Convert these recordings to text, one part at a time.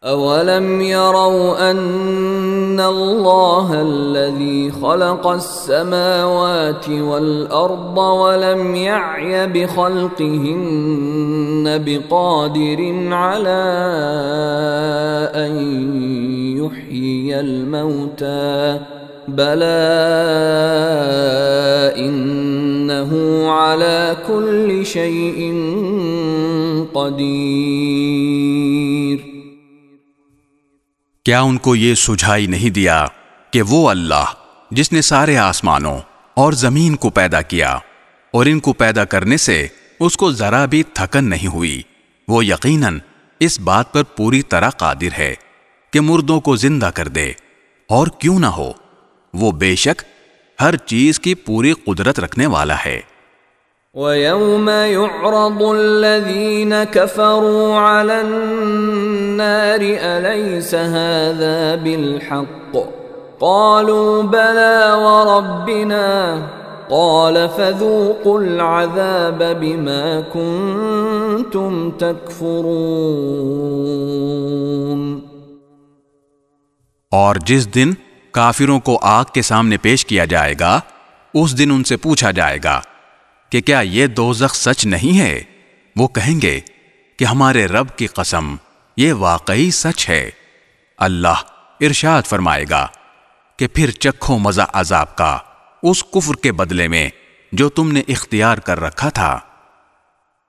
أَوَلَمْ يَرَوْا أَنَّ اللَّهَ الَّذِي خَلَقَ السَّمَاوَاتِ وَالْأَرْضَ وَلَمْ يَعْيَ بِخَلْقِهِنَّ بِقَادِرٍ عَلَىٰ أَن يُحْيِيَ الْمَوْتَىٰ بَلَىٰ إِنَّهُ عَلَىٰ كُلِّ شَيْءٍ قَدِيرٌ۔ کیا ان کو یہ سجھائی نہیں دیا کہ وہ اللہ جس نے سارے آسمانوں اور زمین کو پیدا کیا اور ان کو پیدا کرنے سے اس کو ذرا بھی تھکن نہیں ہوئی، وہ یقیناً اس بات پر پوری طرح قادر ہے کہ مردوں کو زندہ کر دے، اور کیوں نہ ہو، وہ بے شک ہر چیز کی پوری قدرت رکھنے والا ہے۔ وَيَوْمَ يُعْرَضُ الَّذِينَ كَفَرُوا عَلَى النَّارِ أَلَيْسَ هَذَا بِالْحَقِّ قَالُوا بَلَى وَرَبِّنَا قَالَ فَذُوقُوا الْعَذَابَ بِمَا كُنتُمْ تَكْفُرُونَ۔ اور جس دن کافروں کو آگ کے سامنے پیش کیا جائے گا، اس دن ان سے پوچھا جائے گا کہ کیا یہ دوزخ سچ نہیں ہے؟ وہ کہیں گے کہ ہمارے رب کی قسم یہ واقعی سچ ہے۔ اللہ ارشاد فرمائے گا کہ پھر چکھو مزہ عذاب کا اس کفر کے بدلے میں جو تم نے اختیار کر رکھا تھا۔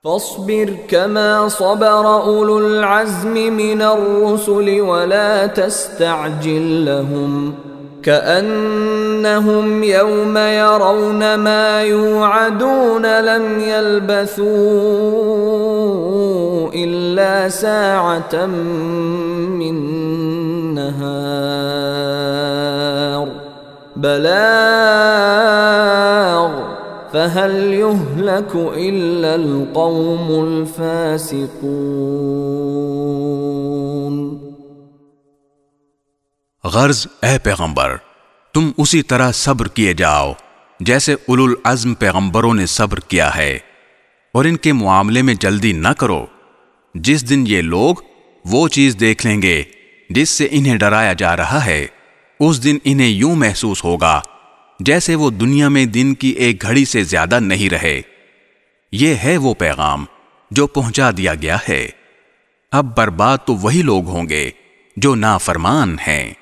فاصبر كما صبر أولو العزم من الرسل ولا تستعجل لهم كأنهم يوم يرون ما يوعدون لم يلبثوا إلا ساعة من نهار بلاغ فهل يهلك إلا القوم الفاسقون۔ غرض اے پیغمبر، تم اسی طرح صبر کیے جاؤ جیسے اولو العزم پیغمبروں نے صبر کیا ہے، اور ان کے معاملے میں جلدی نہ کرو۔ جس دن یہ لوگ وہ چیز دیکھ لیں گے جس سے انہیں ڈرایا جا رہا ہے، اس دن انہیں یوں محسوس ہوگا جیسے وہ دنیا میں دن کی ایک گھڑی سے زیادہ نہیں رہے۔ یہ ہے وہ پیغام جو پہنچا دیا گیا ہے۔ اب برباد تو وہی لوگ ہوں گے جو نافرمان ہیں۔